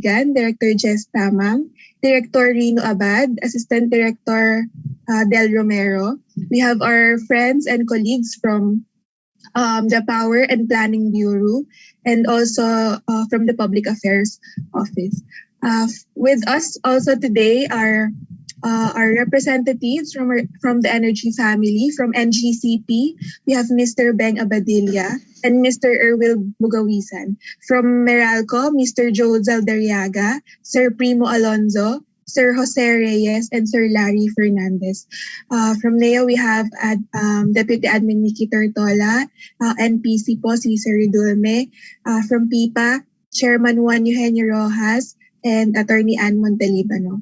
Director Jess Tamang, Director Rino Abad, Assistant Director Del Romero. We have our friends and colleagues from the Power and Planning Bureau, and also from the Public Affairs Office. With us also today are our representatives from the Energy family. From NGCP, we have Mr. Beng Abadilla and Mr. Erwil Bugawisan. From Meralco, Mr. Joe Zaldariaga, Sir Primo Alonzo, Sir Jose Reyes, and Sir Larry Fernandez. From NEO, we have Deputy Admin Nikki Tortola, NPC po si Sir Ridulme. From PIPA, Chairman Juan Eugenio Rojas, and Attorney Ann Montalibano.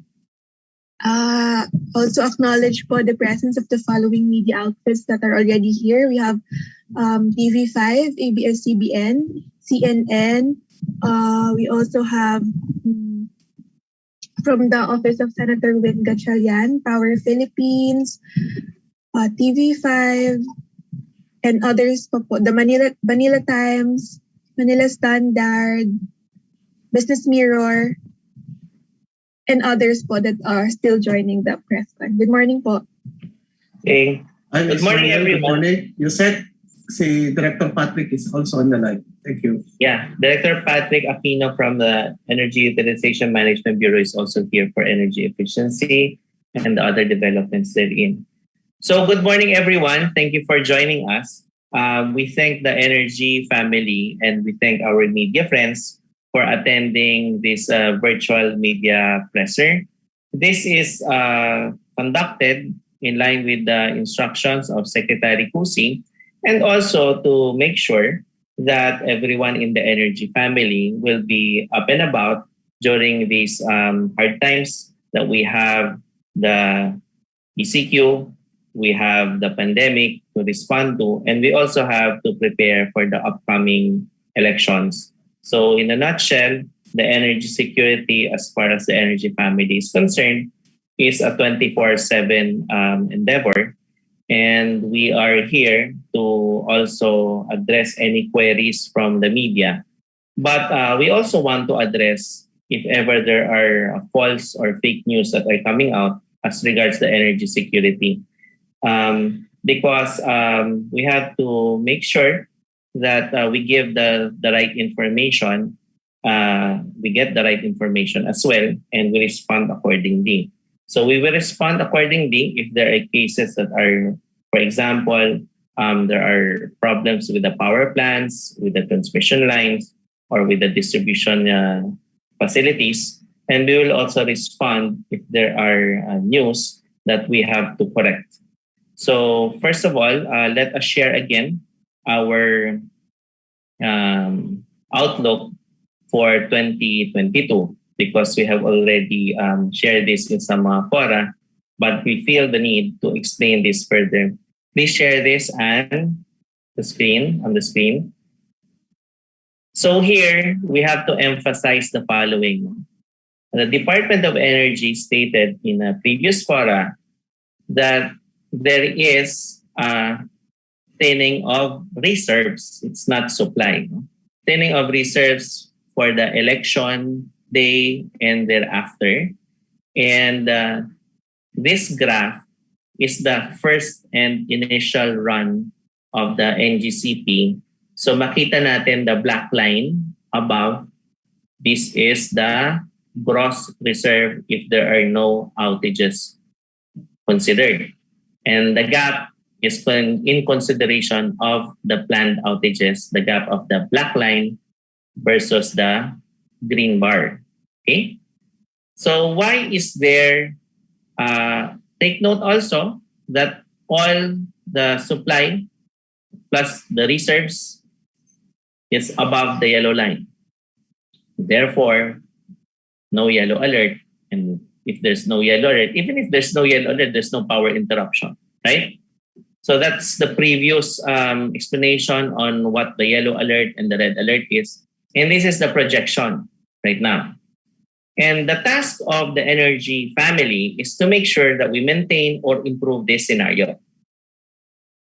Also acknowledge po the presence of the following media outlets that are already here. We have TV5, ABS-CBN, CNN. We also have from the Office of Senator Win Gatchalian, Power Philippines, TV5, and others po, the Manila Times, Manila Standard, Business Mirror, and others po that are still joining the press con. Good morning po. Okay. Good morning, everyone. Good morning. You said si Director Patrick is also on the line. Thank you. Yeah, Director Patrick Aquino from the Energy Utilization Management Bureau is also here for energy efficiency and the other developments therein. So good morning, everyone. Thank you for joining us. We thank the Energy family and we thank our media friends for attending this virtual media presser. This is conducted in line with the instructions of Secretary Cusi, and also to make sure that everyone in the Energy family will be up and about during these hard times that we have the ECQ, we have the pandemic to respond to, and we also have to prepare for the upcoming elections. So in a nutshell, the energy security as far as the Energy family is concerned is a 24/7 endeavor. And we are here to also address any queries from the media. But we also want to address if ever there are false or fake news that are coming out as regards the energy security. Because we have to make sure that we give the right information, we get the right information as well, and we respond accordingly. So we will respond accordingly if there are cases that are, for example, there are problems with the power plants, with the transmission lines, or with the distribution facilities. And we will also respond if there are news that we have to correct. So first of all, let us share again our outlook for 2022, because we have already shared this in some fora, but we feel the need to explain this further. Please share this on the screen. So here we have to emphasize the following. The Department of Energy stated in a previous fora that there is thinning of reserves. It's not supply. Thinning of reserves for the election day and thereafter. And this graph is the first and initial run of the NGCP. So makita natin the black line above. This is the gross reserve if there are no outages considered. And the gap is in consideration of the planned outages, the gap of the black line versus the green bar. Okay? So why is there, take note also that all the supply plus the reserves is above the yellow line. Therefore, no yellow alert. And if there's no yellow alert, even if there's no yellow alert, there's no power interruption, right? So that's the previous explanation on what the yellow alert and the red alert is. And this is the projection right now. And the task of the Energy family is to make sure that we maintain or improve this scenario.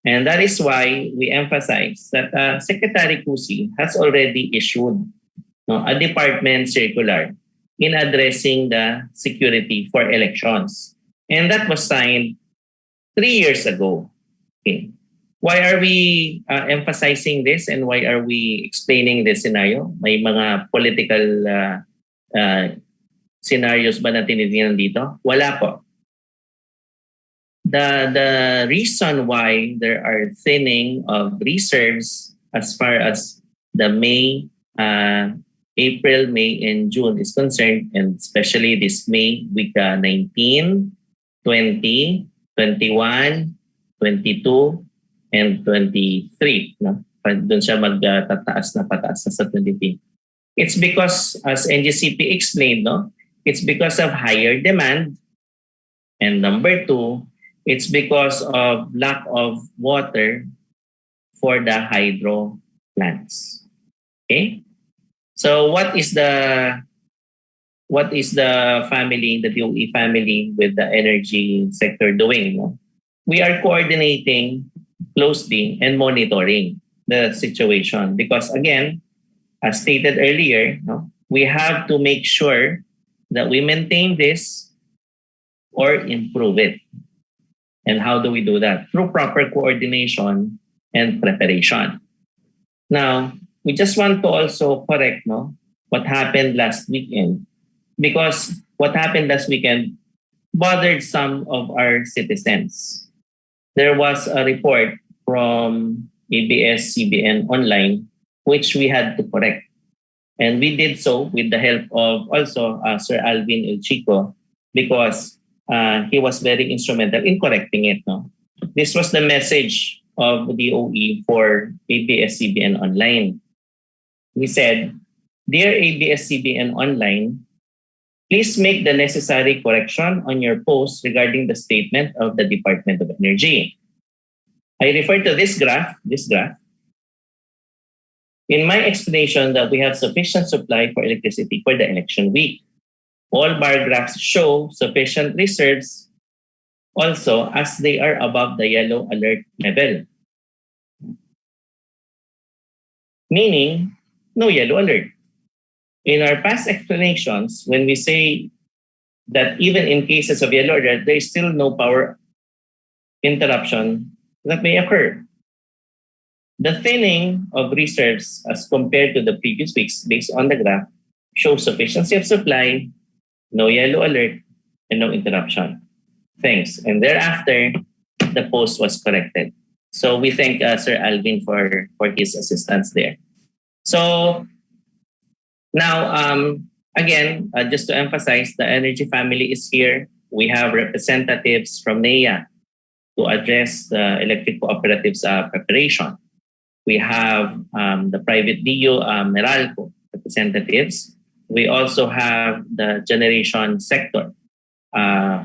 And that is why we emphasize that Secretary Cusi has already issued a department circular in addressing the security for elections. And that was signed 3 years ago. Okay. Why are we emphasizing this and why are we explaining this scenario? May mga political scenarios ba na tinitingnan dito? Wala po. The reason why there are thinning of reserves as far as the April, May, and June is concerned, and especially this May, week 19, 20, 21, 22, and 23. No? Doon siya magtataas na pataas sa 23. It's because, as NGCP explained, no? It's because of higher demand. And number two, it's because of lack of water for the hydro plants. Okay? So what is the family, the DOE family with the energy sector doing? No? We are coordinating closely and monitoring the situation because again, as stated earlier, no, we have to make sure that we maintain this or improve it. And how do we do that? Through proper coordination and preparation. Now, we just want to also correct what happened last weekend because what happened last weekend bothered some of our citizens. There was a report from ABS-CBN Online which we had to correct. And we did so with the help of also Sir Alvin El Chico because he was very instrumental in correcting it. No? This was the message of the DOE for ABS-CBN Online. We said, "Dear ABS-CBN Online, please make the necessary correction on your post regarding the statement of the Department of Energy." I refer to this graph. In my explanation that we have sufficient supply for electricity for the election week. All bar graphs show sufficient reserves also as they are above the yellow alert level. Meaning, no yellow alert. In our past explanations, when we say that even in cases of yellow alert, there is still no power interruption that may occur. The thinning of reserves as compared to the previous weeks based on the graph shows sufficiency of supply, no yellow alert, and no interruption. Thanks. And thereafter, the post was corrected. So we thank Sir Alvin for his assistance there. So now, again, just to emphasize, the Energy family is here. We have representatives from NEA to address the electric cooperatives preparation. We have the private DO Meralco representatives. We also have the generation sector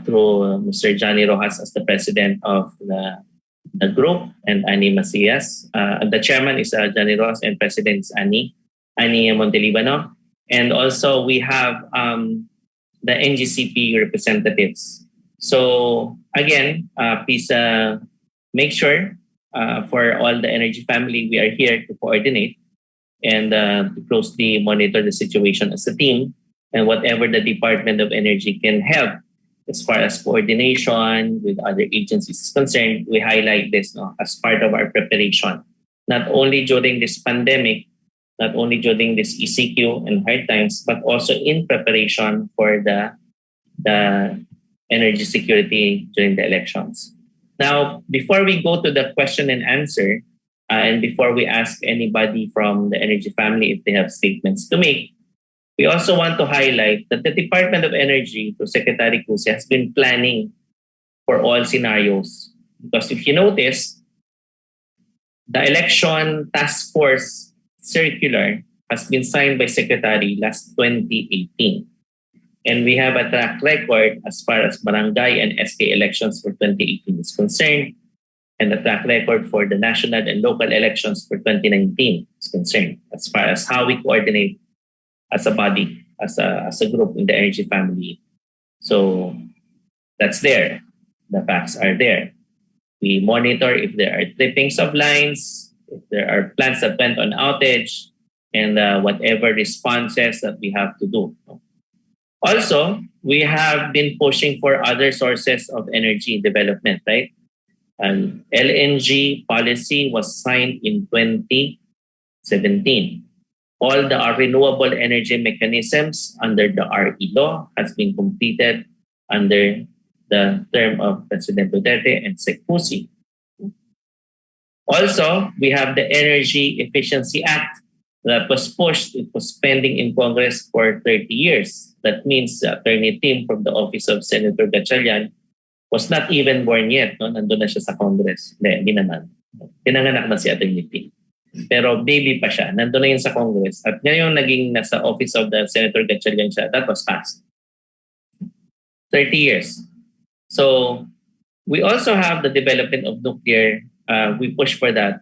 through Mr. Johnny Rojas as the president of the group and Annie Macias. The chairman is Johnny Rojas and president is Annie Montelibano. And also we have the NGCP representatives. So again, please make sure for all the Energy family, we are here to coordinate and to closely monitor the situation as a team and whatever the Department of Energy can help as far as coordination with other agencies is concerned, we highlight this as part of our preparation, not only during this pandemic, not only during this ECQ and hard times, but also in preparation for the energy security during the elections. Now, before we go to the question and answer, and before we ask anybody from the Energy family if they have statements to make, we also want to highlight that the Department of Energy, through Secretary Cruz, has been planning for all scenarios. Because if you notice, the election task force circular has been signed by Secretary last 2018. And we have a track record as far as barangay and SK elections for 2018 is concerned, and a track record for the national and local elections for 2019 is concerned, as far as how we coordinate as a body, as a group in the Energy family. So that's there. The facts are there. We monitor if there are trippings of lines, if there are plants that went on outage, and whatever responses that we have to do. Also, we have been pushing for other sources of energy development, right? LNG policy was signed in 2017. All the renewable energy mechanisms under the RE law has been completed under the term of President Duterte and Secpusi. Also, we have the Energy Efficiency Act that was pushed. It was pending in Congress for 30 years. That means the attorney team from the office of Senator Gatchalian was not even born yet. No? Nandun na siya sa Congress. Hindi naman. Pinanganak na si attorney team. Pero baby pa siya. Nandun na yun sa Congress. At ngayon naging nasa office of the Senator Gatchalian siya. That was passed. 30 years. So, we also have the development of nuclear. We push for that.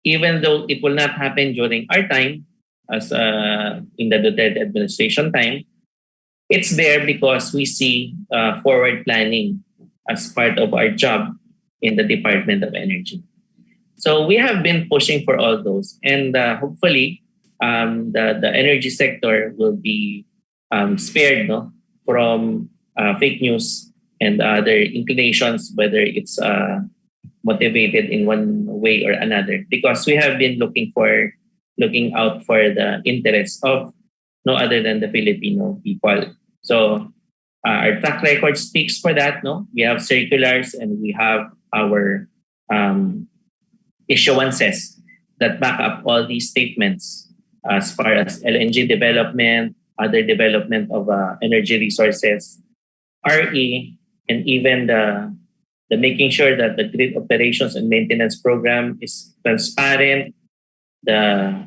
Even though it will not happen during our time, as in the Duterte administration time, it's there because we see forward planning as part of our job in the Department of Energy. So we have been pushing for all those, and hopefully the energy sector will be spared from fake news and other inclinations, whether it's motivated in one way or another, because we have been looking out for the interests of no other than the Filipino people. So our track record speaks for that. No, we have circulars and we have our issuances that back up all these statements as far as LNG development, other development of energy resources, RE, and even the making sure that the grid operations and maintenance program is transparent, the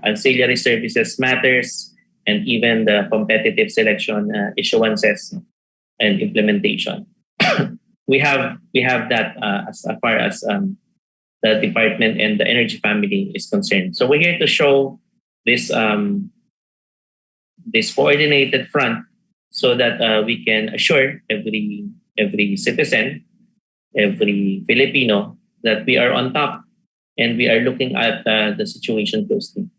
ancillary services matters, and even the competitive selection issuances and implementation. we have that as far as the department and the energy family is concerned. So we're here to show this this coordinated front so that we can assure every citizen, every Filipino, that we are on top and we are looking at the situation closely.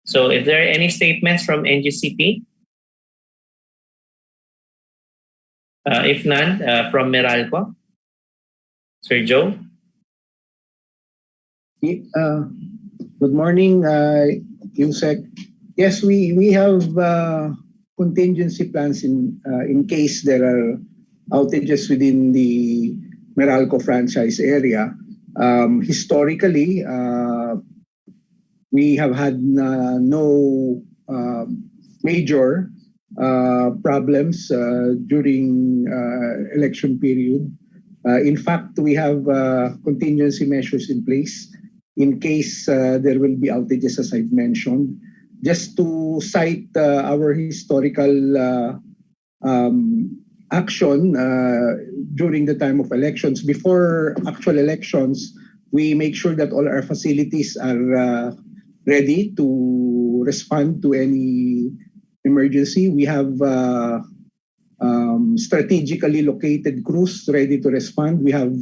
So if there are any statements from NGCP, if none, from Meralco, Sir Joe. Good morning, Yusek. Yes, we have contingency plans in case there are outages within the Meralco franchise area. Historically, we have had no major problems during election period. In fact, we have contingency measures in place in case there will be outages, as I've mentioned. Just to cite our historical action during the time of elections. Before actual elections, we make sure that all our facilities are ready to respond to any emergency. We have strategically located crews ready to respond. We have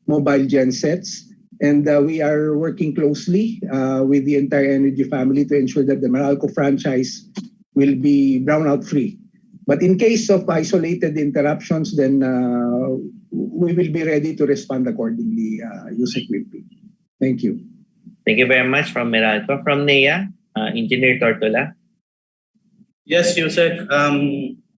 mobile gensets. And we are working closely with the entire energy family to ensure that the Meralco franchise will be brownout free. But in case of isolated interruptions, then we will be ready to respond accordingly, Yusek Wimpi. Thank you. Thank you very much from Meralco. From NEA, Engineer Tortola. Yes, Yusek.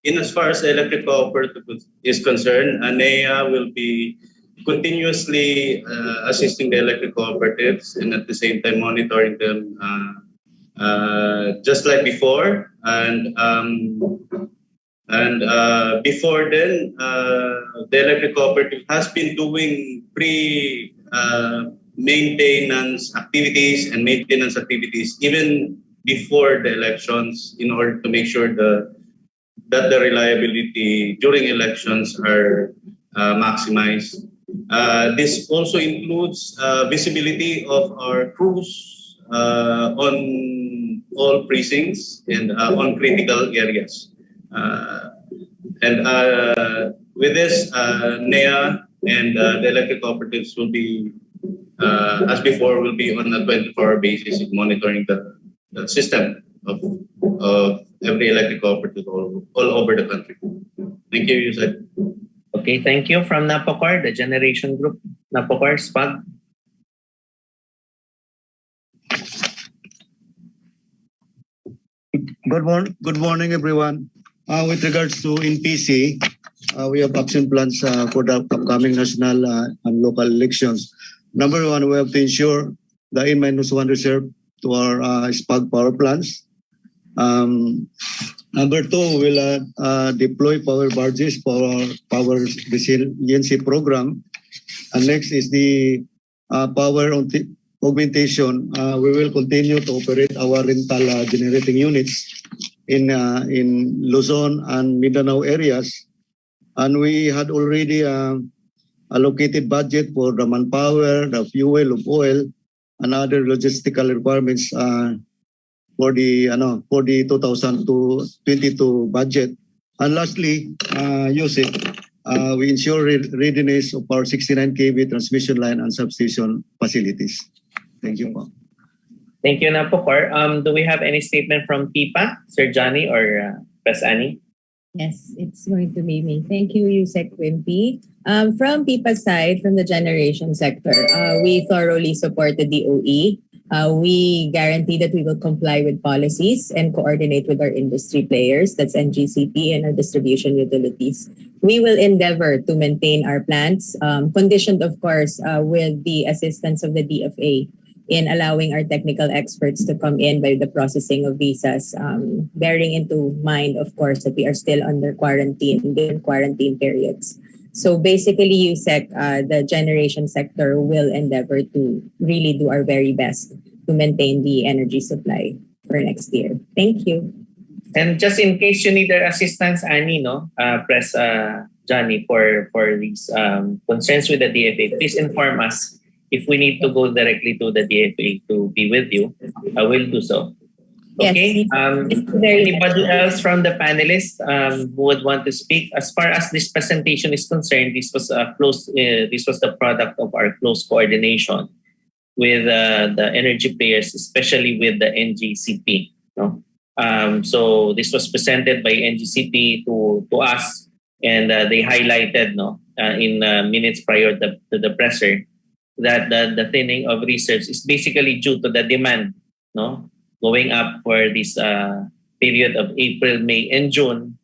In as far as the electric cooperative is concerned, NEA will be continuously assisting the electric cooperatives and at the same time monitoring them just like before. And before then, the electric cooperative has been doing maintenance activities and maintenance activities even before the elections in order to make sure that the reliability during elections are maximized. This also includes visibility of our crews on all precincts and on critical areas. With this, NEA and the electric cooperatives will be, as before, will be on a 24-hour basis in monitoring the system of every electric cooperative all over the country. Thank you, Yusek. Okay, thank you. From Napocor, the generation group. Napocor, Spag. Good morning, everyone. With regards to NPC, we have action plans for the upcoming national and local elections. Number one, we have to ensure the N-1 reserve to our SPAG power plants. Number two, we'll deploy power barges for our power resiliency program. And next is the power augmentation. We will continue to operate our rental generating units in Luzon and Mindanao areas. And we had already allocated budget for the manpower, the fuel of oil, and other logistical requirements for the 2022 budget. And lastly, Yusek, we ensure readiness of our 69 kV transmission line and substation facilities. Thank you. Thank you, Napocor. Do we have any statement from PIPA, Sir Johnny or Pres Annie? Yes, it's going to be me. Thank you, Yusek Wimpy. From PIPA's side, from the generation sector, we thoroughly support the DOE. We guarantee that we will comply with policies and coordinate with our industry players, that's NGCP and our distribution utilities. We will endeavor to maintain our plants, conditioned, of course, with the assistance of the DFA in allowing our technical experts to come in by the processing of visas, bearing into mind, of course, that we are still under quarantine periods. So basically, USEC, the generation sector will endeavor to really do our very best to maintain the energy supply for next year. Thank you. And just in case you need their assistance, Annie, press Johnny for these concerns with the DFA, please inform us. If we need to go directly to the DFA to be with you, I will do so. Okay. Yes, Anybody else from the panelists who would want to speak? As far as this presentation is concerned, this was this was the product of our close coordination with the energy players, especially with the NGCP. So this was presented by NGCP to us, and they highlighted in minutes prior to the presser that the thinning of reserves is basically due to the demand going up for this period of April, May, and June,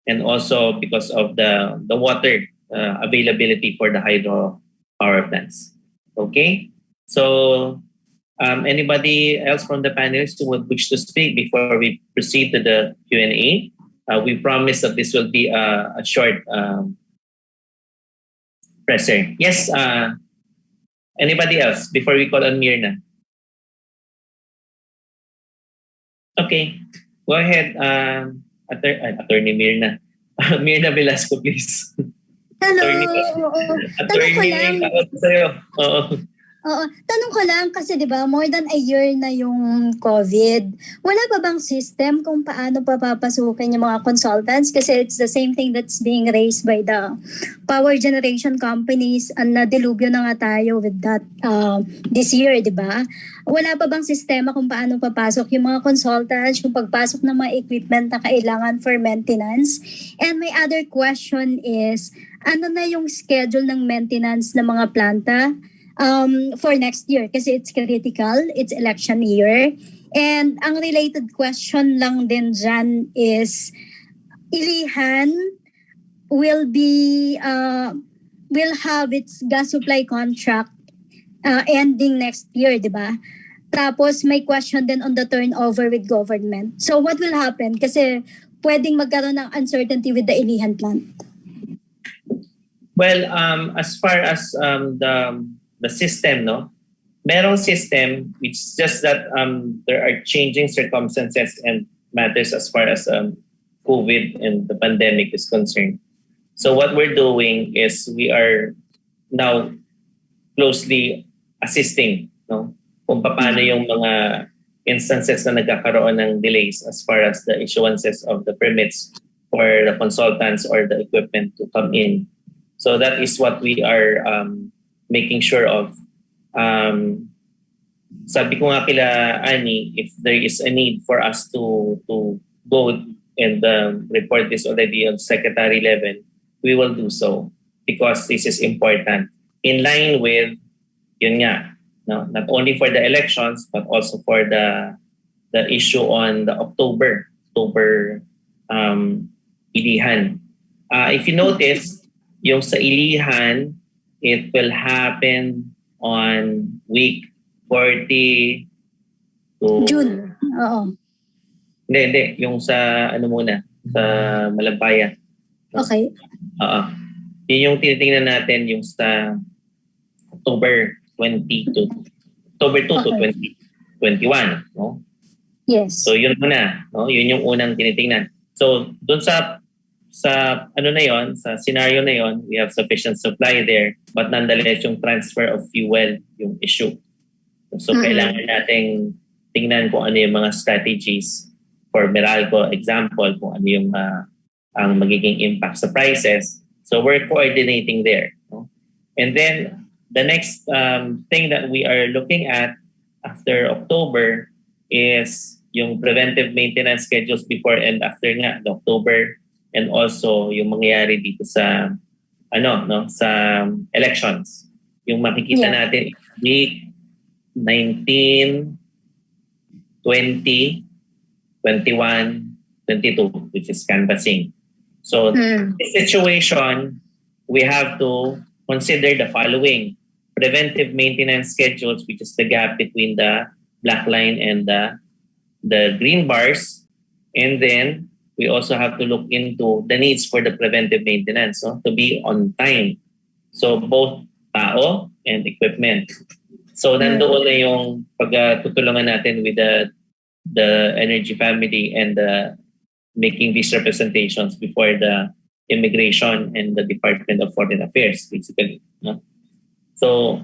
and also because of the water availability for the hydro power plants. Okay, so anybody else from the panelists who would wish to speak before we proceed to the Q&A? We promise that this will be a short presser. Yes, anybody else before we call on Myrna? Okay, go ahead, Attorney Myrna. Myrna Velasco, please. Hello. Attorney, sa'yo. Oo, tanong ko lang kasi 'di ba more than a year na yung COVID. Wala pa bang system kung paano papapasukin yung mga consultants kasi it's the same thing that's being raised by the power generation companies and nadilubyo na nga tayo with that this year, 'di ba? Wala pa bang sistema kung paano papasok yung mga consultants, yung pagpasok ng mga equipment na kailangan for maintenance? And my other question is, ano na yung schedule ng maintenance ng mga planta for next year? Kasi it's critical, it's election year. And ang related question lang din dyan is, Ilihan will have its gas supply contract ending next year, di ba? Tapos may question din on the turnover with government. So what will happen? Kasi pwedeng magkaroon ng uncertainty with the Ilihan plant. Well, as far as the system, merong system. It's just that there are changing circumstances and matters as far as COVID and the pandemic is concerned. So what we're doing is we are now closely assisting, kung paano yung mga instances na nagkakaroon ng delays as far as the issuances of the permits for the consultants or the equipment to come in. So that is what we are making sure of. Sabi ko nga kila Annie, if there is a need for us to go and report this already on secretary level, we will do so because this is important. In line with, yun nga, no, not only for the elections but also for the issue on the October Ilihan. If you notice, yung sa Ilihan, it will happen on week 40 to June. Oo. Hindi. Yung sa ano muna, sa Malampaya. Okay. Yun yung tinitingnan natin yung sa October 2 to 2021, no? Yes. So yun muna, no? Yun yung unang tinitingnan. So doon sa ano na yon, sa scenario na yon, we have sufficient supply there, but nonetheless yung transfer of fuel yung issue. So kailangan nating tingnan kung ano yung mga strategies for Meralco, example, kung ano yung ang magiging impact sa prices. So we're coordinating there, no? And then the next thing that we are looking at after October is yung preventive maintenance schedules before and after nga the October, and also yung mangyayari dito sa sa elections. Yung makikita natin week 19, 20, 21, 22, which is canvassing. So this situation, we have to consider the following: preventive maintenance schedules, which is the gap between the black line and the green bars, and then we also have to look into the needs for the preventive maintenance, no? To be on time. So both tao and equipment. So nandoon na yung pagtutulungan natin with the energy family and making these representations before the immigration and the Department of Foreign Affairs, basically, no? So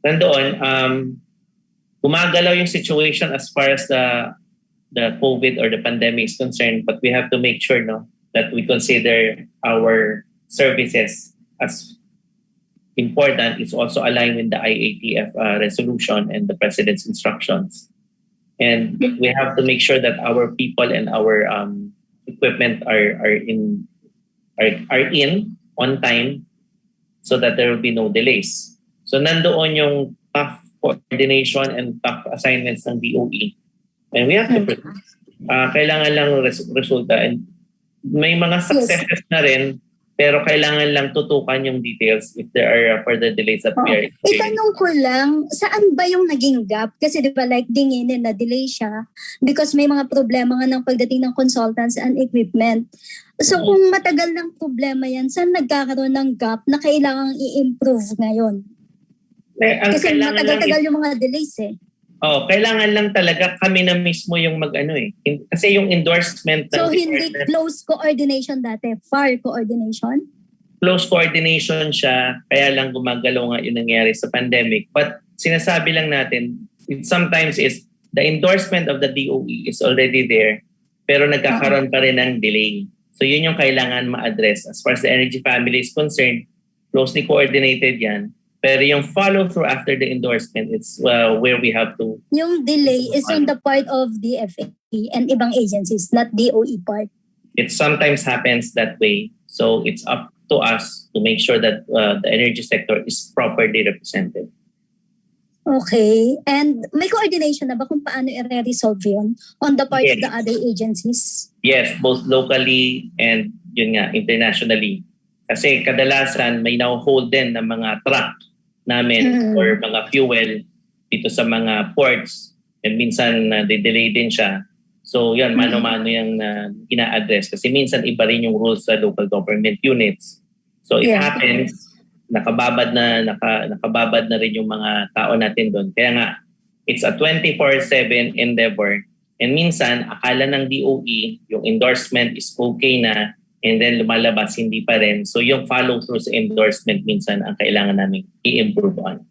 nandoon, gumagalaw yung situation as far as the COVID or the pandemic is concerned, but we have to make sure, no, that we consider our services as important. It's also aligned with the IATF resolution and the President's instructions. And we have to make sure that our people and our equipment are in on time so that there will be no delays. So nandoon yung tough coordination and tough assignments ng DOE. And we have to kailangan lang resulta, and may mga successes na rin, pero kailangan lang tutukan yung details if there are further delays that we are experiencing. Itanong ko lang, saan ba yung naging gap? Kasi di ba like dinginin na delay siya because may mga problema nga ng pagdating ng consultants and equipment. So kung matagal ng problema yan, saan nagkakaroon ng gap na kailangang i-improve ngayon? Kasi matagal-tagal yung mga delays eh. Kailangan lang talaga kami na mismo yung mag-ano eh. Kasi yung endorsement So hindi close coordination dati, far coordination? Close coordination siya, kaya lang gumagalaw nga yung nangyari sa pandemic. But sinasabi lang natin, it sometimes is the endorsement of the DOE is already there, pero nagkakaroon pa rin ng delay. So yun yung kailangan ma-address. As far as the energy family is concerned, closely coordinated yan. Pero yung follow-through after the endorsement, it's where we have to... Yung delay is on the part of DFA and ibang agencies, not DOE part. It sometimes happens that way. So it's up to us to make sure that the energy sector is properly represented. Okay. And may coordination na ba kung paano i-resolve yun on the part of the other agencies? Yes, both locally and yun nga, internationally. Kasi kadalasan may now-hold din ng mga truck namin or mga fuel dito sa mga ports, and minsan de-delay din siya. So yan, mano-mano yung ina-address kasi minsan iba rin yung rules sa local government units. So it happens, nakababad na rin yung mga tao natin doon. Kaya nga, it's a 24/7 endeavor. And minsan, akala ng DOE, yung endorsement is okay na, and then lumalabas, hindi pa rin. So yung follow-through sa endorsement minsan ang kailangan namin i-improve on.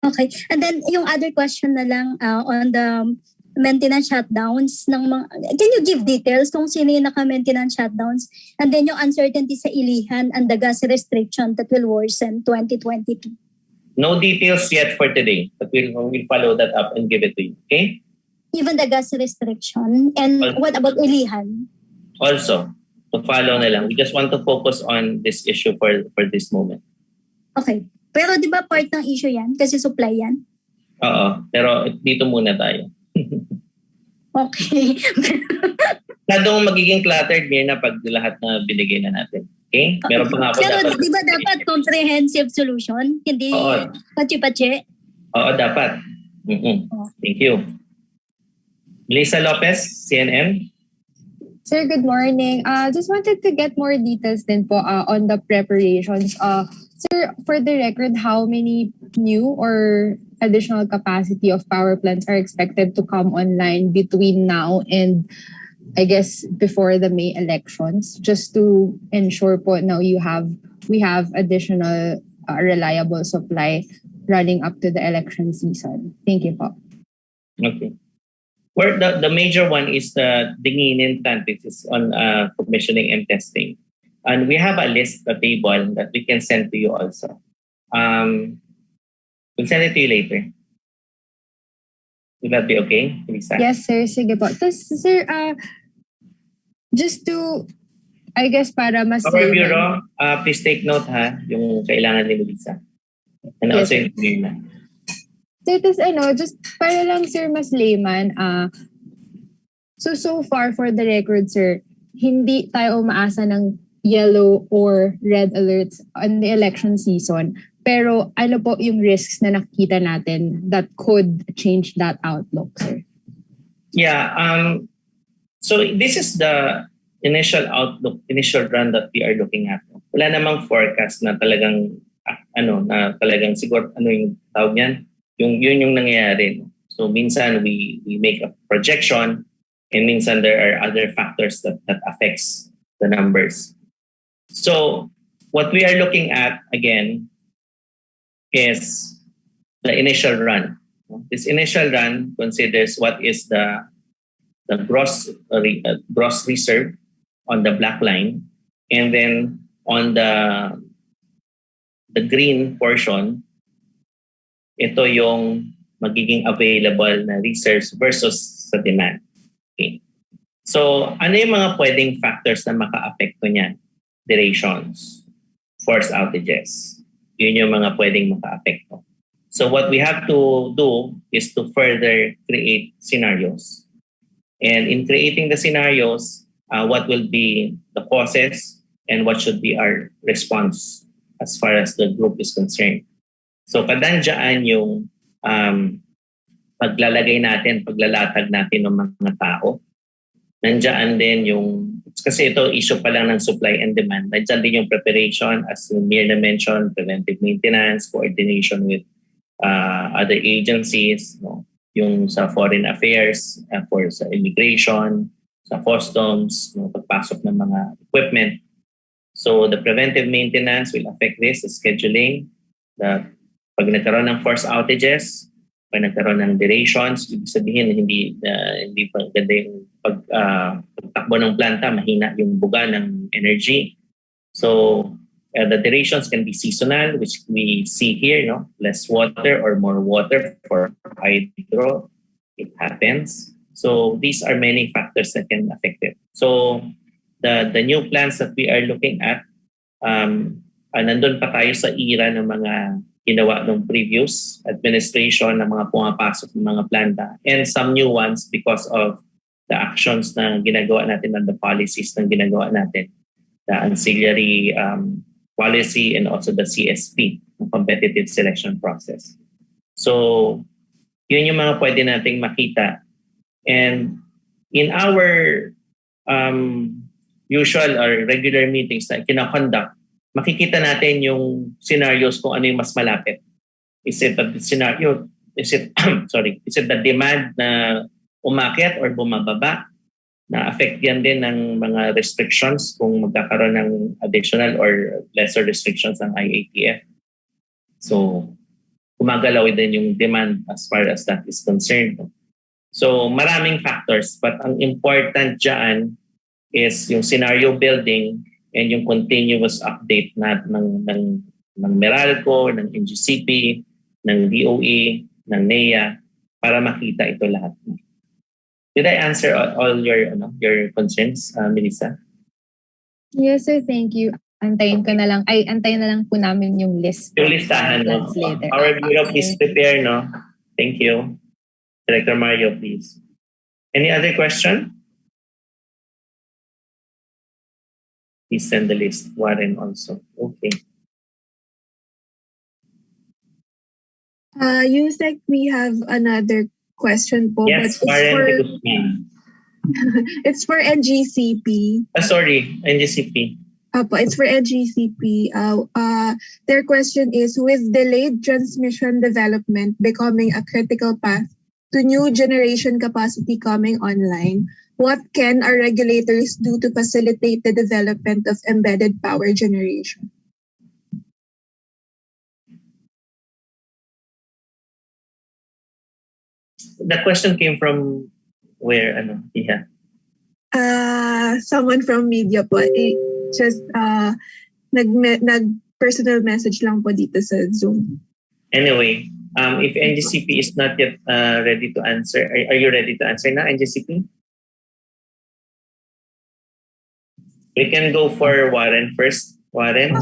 Okay. And then yung other question na lang on the maintenance shutdowns. Can you give details kung sino yung naka-maintenance shutdowns? And then yung uncertainty sa Ilihan and the gas restriction that will worsen 2022. No details yet for today, but we'll follow that up and give it to you. Okay? Even the gas restriction. And what about Ilihan? also to follow na lang. We just want to focus on this issue for this moment. Okay. Pero di ba part ng issue yan? Kasi supply yan? Oo, pero dito muna tayo. Okay. Ladong magiging cluttered na pag lahat na binigay na natin. Okay? Meron pa nga ako Pero dapat. di ba dapat comprehensive solution? Hindi Oo. pachi-pachi? Oo, dapat. Thank you. Lisa Lopez, CNN. Sir, good morning. Just wanted to get more details din po on the preparations. Sir, for the record, how many new or additional capacity of power plants are expected to come online between now and I guess before the May elections, just to ensure po now we have additional reliable supply running up to the election season. Thank you po. Okay. Where the major one is the Dinginin plant, which is on commissioning and testing. And we have a list, a table that we can send to you also. We'll send it to you later. Will that be okay, Lisa? Yes, sir. Sige po. Tapos, sir, just to, I guess, para mas... Power Bureau, please take note yung kailangan ni Lisa. And Yes, also yung na. So, tapos just para lang, sir, mas layman, so far, for the record, sir, hindi tayo umaasa ng yellow or red alerts on the election season. Pero ano po yung risks na nakikita natin that could change that outlook, sir? Yeah. So this is the initial outlook, initial run that we are looking at. Wala namang forecast na talagang siguro yung tawag niyan, yung nangyayari. So minsan we make a projection and minsan there are other factors that affects the numbers. So what we are looking at again is the initial run. This initial run considers what is the gross reserve on the black line, and then on the green portion, ito yung magiging available na reserves versus sa demand. Okay. So ano yung mga pwedeng factors na maka-apekto niyan? Durations, force outages. Yun yung mga pwedeng maka-apekto. So what we have to do is to further create scenarios. And in creating the scenarios, what will be the causes and what should be our response as far as the group is concerned. So kadandyan yung paglalatag natin ng mga tao. Nandiyan din yung, kasi ito issue pa lang ng supply and demand. Nandiyan din yung preparation, as Mirna mentioned, preventive maintenance, coordination with other agencies, yung sa foreign affairs, for sa immigration, sa customs, pagpasok ng mga equipment. So the preventive maintenance will affect this, the scheduling, pag nagkaroon ng force outages, pag nagkaroon ng durations, ibig sabihin hindi pa ganda yung pagtakbo ng planta, mahina yung buga ng energy. So the durations can be seasonal, which we see here, less water or more water for hydro. It happens. So these are many factors that can affect it. So the new plans that we are looking at, nandun pa tayo sa era ng mga ginawa ng previous administration ng mga pumapasok ng mga planta, and some new ones because of the actions na ginagawa natin and the policies na ginagawa natin, the ancillary policy and also the CSP, the competitive selection process. So yun yung mga pwede nating makita. And in our usual or regular meetings na kinakonduct, makikita natin yung scenarios kung ano yung mas malapit. Is it the scenario? Is it the demand na umakyat or bumababa? Na affect yan din ng mga restrictions kung magkakaroon ng additional or lesser restrictions ng IATF. So, gumagalaw din yung demand as far as that is concerned. So, maraming factors, but ang important dyan is yung scenario building and yung continuous update ng Meralco, ng NGCP, ng DOE, ng NEA para makita ito lahat. Did I answer all your concerns, Melissa? Yes, sir. Thank you. Antayin na lang po namin yung list. Yung listahan, no? Plans later. Our Bureau, please prepare, no? Thank you. Director Mario, please. Any other question? Please send the list. Warren also. Okay. Yusek, we have another question po. Yes, but Warren de Guzman. it's for NGCP. Sorry, NGCP. It's for NGCP. Their question is, with delayed transmission development becoming a critical path to new generation capacity coming online, what can our regulators do to facilitate the development of embedded power generation? The question came from where? Yeah. Someone from media po. Just nag-personal message lang po dito sa Zoom. Anyway, if NGCP is not yet ready to answer, are you ready to answer now, NGCP? We can go for Warren first. Warren?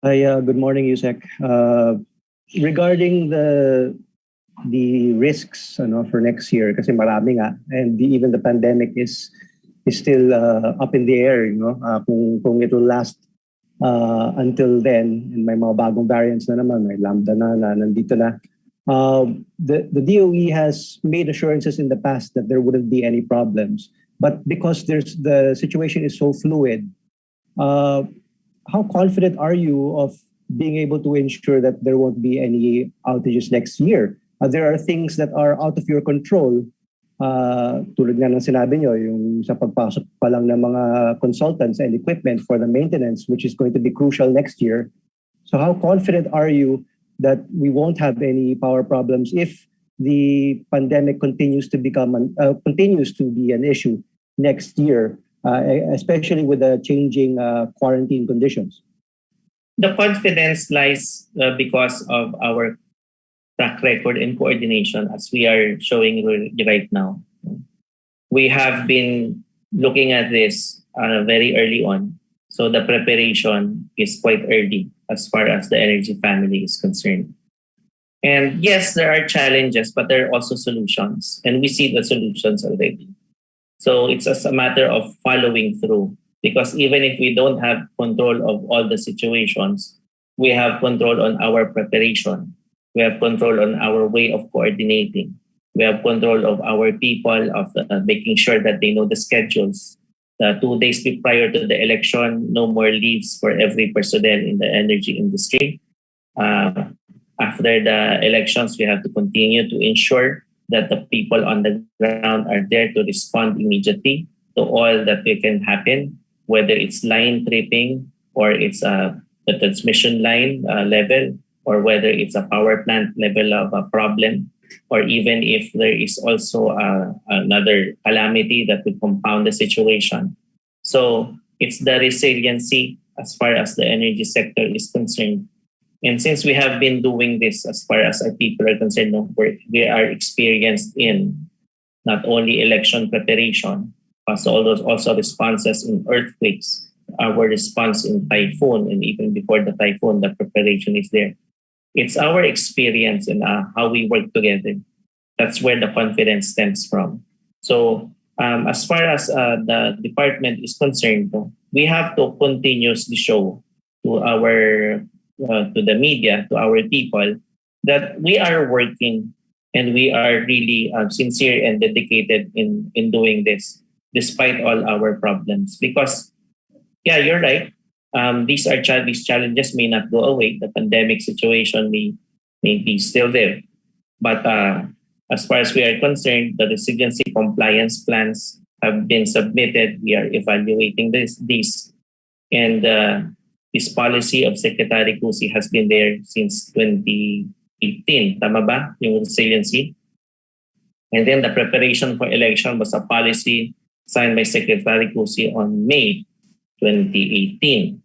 Hi, good morning, Yusek. Regarding the risks for next year, kasi marami nga, and even the pandemic is still up in the air, kung it will last until then, and may mga bagong variants na naman, may Lambda na nandito na. The DOE has made assurances in the past that there wouldn't be any problems, but because the situation is so fluid, how confident are you of being able to ensure that there won't be any outages next year? There are things that are out of your control. Tulad nga ng sinabi nyo, yung sa pagpasok pa lang ng mga consultants and equipment for the maintenance, which is going to be crucial next year. So how confident are you that we won't have any power problems if the pandemic continues to be an issue next year, especially with the changing quarantine conditions? The confidence lies because of our track record and coordination, as we are showing right now. We have been looking at this very early on. So the preparation is quite early as far as the energy family is concerned. And yes, there are challenges, but there are also solutions. And we see the solutions already. So it's just a matter of following through. Because even if we don't have control of all the situations, we have control on our preparation. We have control on our way of coordinating. We have control of our people, of making sure that they know the schedules. 2 days prior to the election, no more leaves for every personnel in the energy industry. After the elections, we have to continue to ensure that the people on the ground are there to respond immediately to all that can happen, whether it's line tripping or it's the transmission line level, or whether it's a power plant level of a problem, or even if there is also another calamity that would compound the situation. So it's the resiliency as far as the energy sector is concerned. And since we have been doing this as far as our people are concerned, we are experienced in not only election preparation, but also responses in earthquakes, our response in typhoon, and even before the typhoon, the preparation is there. It's our experience and how we work together. That's where the confidence stems from. So as far as the department is concerned, we have to continuously show to the media, to our people, that we are working and we are really sincere and dedicated in doing this, despite all our problems. Because, yeah, you're right. These challenges may not go away. The pandemic situation may be still there. But as far as we are concerned, the resiliency compliance plans have been submitted. We are evaluating these. And this policy of Secretary Cusi has been there since 2018. Tama ba? Yung resiliency. And then the preparation for election was a policy signed by Secretary Cusi on May 2018.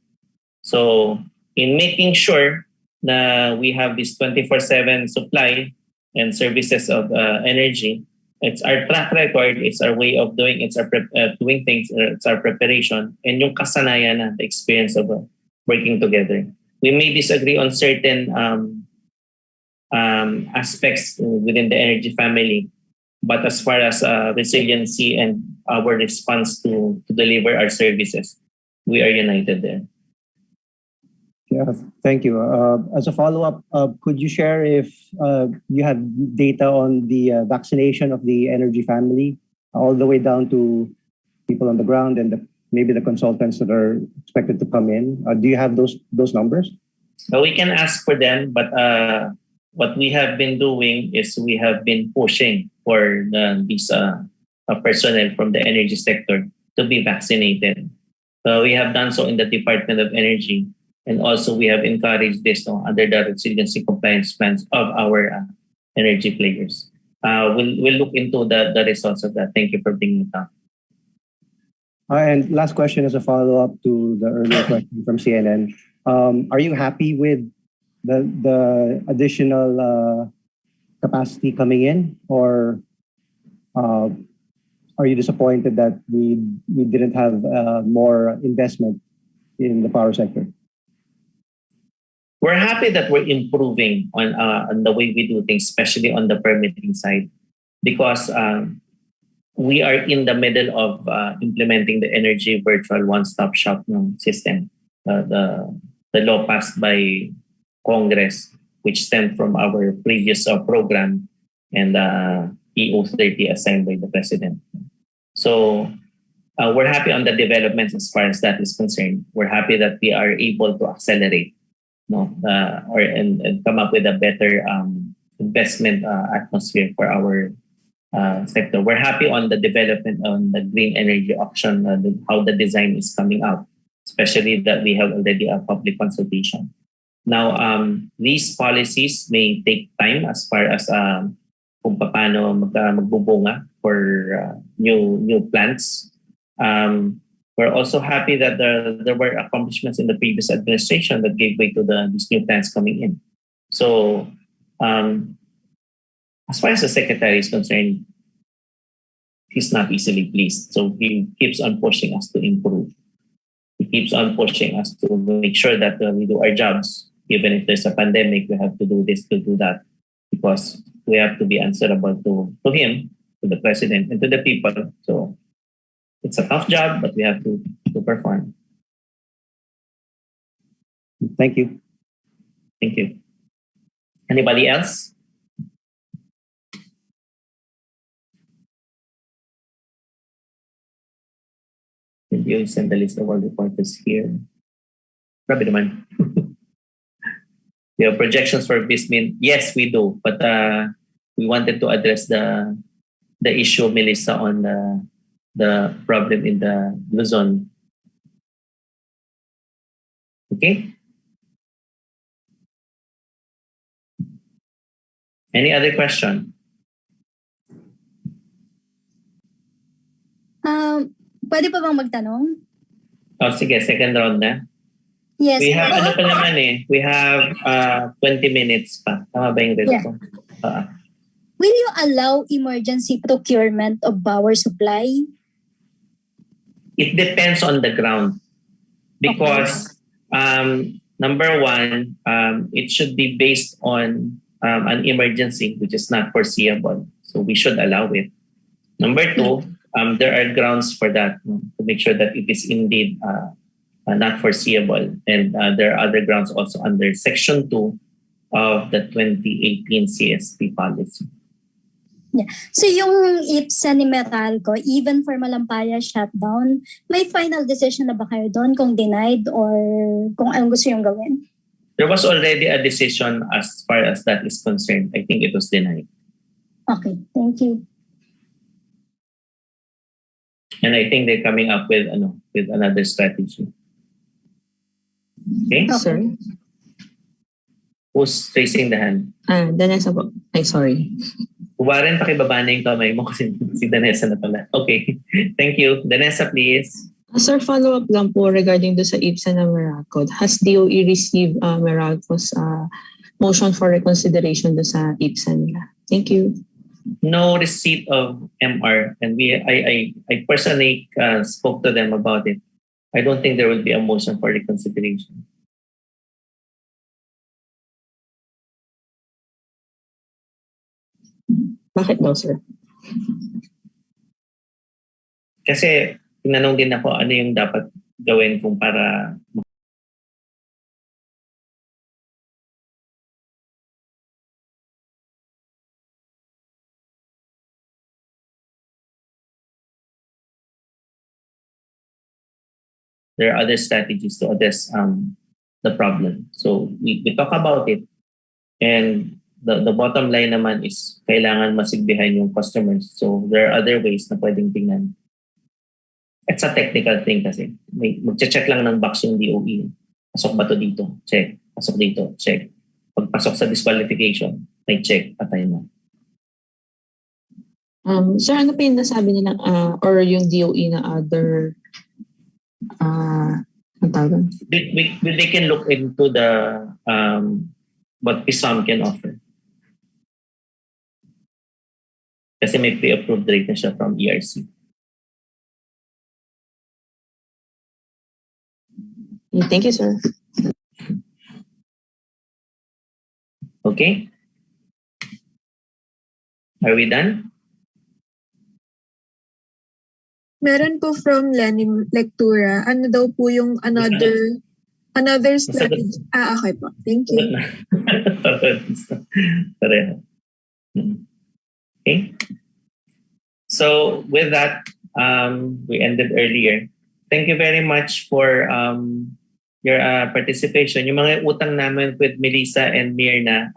So in making sure that we have this 24/7 supply, and services of energy. It's our track record, it's our way of doing, it's our doing things, it's our preparation, and yung kasanayan na, the experience of working together. We may disagree on certain aspects within the energy family, but as far as resiliency and our response to deliver our services, we are united there. Yeah, thank you. As a follow-up, could you share if you have data on the vaccination of the energy family, all the way down to people on the ground and maybe the consultants that are expected to come in? Do you have those numbers? Well, we can ask for them, but what we have been doing is we have been pushing for these personnel from the energy sector to be vaccinated. We have done so in the Department of Energy. And also, we have encouraged this under the resiliency compliance plans of our energy players. We'll look into the results of that. Thank you for bringing it up. And last question as a follow-up to the earlier question from CNN. Are you happy with the additional capacity coming in, or are you disappointed that we didn't have more investment in the power sector? We're happy that we're improving on the way we do things, especially on the permitting side, because we are in the middle of implementing the energy virtual one-stop shop system, the law passed by Congress, which stemmed from our previous program and EO 30 assigned by the President. So we're happy on the developments as far as that is concerned. We're happy that we are able to accelerate and come up with a better investment atmosphere for our sector. We're happy on the development on the green energy auction, how the design is coming out, especially that we have already a public consultation. Now, these policies may take time as far as kung paano magbubunga for new plants. We're also happy that there were accomplishments in the previous administration that gave way to these new plans coming in. So, as far as the secretary is concerned, he's not easily pleased. So he keeps on pushing us to improve. He keeps on pushing us to make sure that we do our jobs. Even if there's a pandemic, we have to do this, to do that, because we have to be answerable to him, to the president, and to the people. So it's a tough job, but we have to perform. Thank you. Thank you. Anybody else? Can you send the list of all the reporters here? Grabe naman. We have projections for BISMIN. Yes, we do. But we wanted to address the issue, Melissa, on the problem in the Luzon. Okay? Any other question? Pwede pa bang magtanong? Oh, sige, second round na. Yes. We have, ano pa naman we have 20 minutes pa. Tama ba yung relo ko? Will you allow emergency procurement of power supply? It depends on the ground. Because, number one, it should be based on an emergency, which is not foreseeable. So we should allow it. Number two, there are grounds for that, to make sure that it is indeed not foreseeable. And there are other grounds also under Section 2 of the 2018 CSP policy. Yeah. So yung IPSA ni Meralco, even for Malampaya shutdown, may final decision na ba kayo doon kung denied or kung anong gusto yung gawin? There was already a decision as far as that is concerned. I think it was denied. Okay, thank you. And I think they're coming up with another strategy. Okay? Sir? Who's raising the hand? Danessa po. Ay, sorry. Warren, pakibaba na yung kamay mo kasi si Danessa na pala. Okay. Thank you. Danessa, please. Sir, follow-up lang po regarding do sa IPSA na Meralco. Has DOE received Meralco's motion for reconsideration do sa IPSA nila? Thank you. No receipt of MR, and I personally spoke to them about it. I don't think there will be a motion for reconsideration. Bakit daw, sir? Kasi tinanong din ako ano yung dapat gawin kung para there are other strategies to address the problem. So we talk about it, and the bottom line naman is kailangan masigbihan yung customers. So there are other ways na pwedeng tingnan. It's a technical thing kasi. Mag-check lang ng box yung DOE. Pasok ba to dito? Check. Pasok dito? Check. Pagpasok sa disqualification, may check. Patay na. Sir, ano pa yung nasabi nila or yung DOE na other ang tawag? They can look into the what PISAM can offer. Kasi may pre-approved rate na siya from ERC. Thank you, sir. Okay? Are we done? Meron po from Lenny Lectura. Ano daw po yung another strategy? Okay po. Thank you. Pareho. Okay. So with that, we ended earlier. Thank you very much for your participation. Yung mga utang namin with Melissa and Mirna,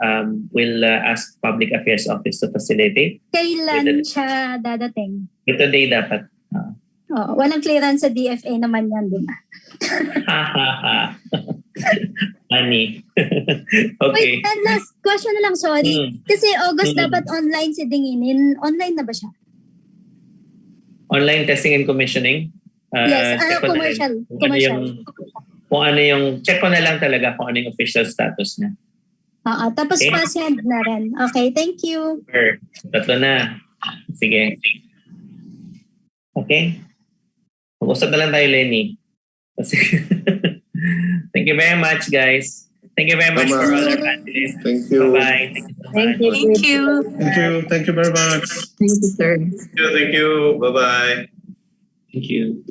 we'll ask Public Affairs Office to facilitate. Kailan siya dadating? Today dapat. Walang clearance sa DFA naman yan, di ba? Honey. Okay. Wait, last question na lang, sorry. Kasi August dapat online si Dinginin. Online na ba siya? Online testing and commissioning? Yes, commercial. Kung ano yung, check ko na lang talaga kung ano yung official status niya. Tapos okay. pa-send na rin. Okay, thank you. Sure. Tatlo na. Sige. Okay. Mag-usap na lang tayo, Lenny. Thank you very much, guys. Thank you very much for all our panelists. Thank you. Bye-bye. Thank you. Thank you. Thank you. Thank you very much. Thank you, sir. Thank you. Bye-bye. Thank you.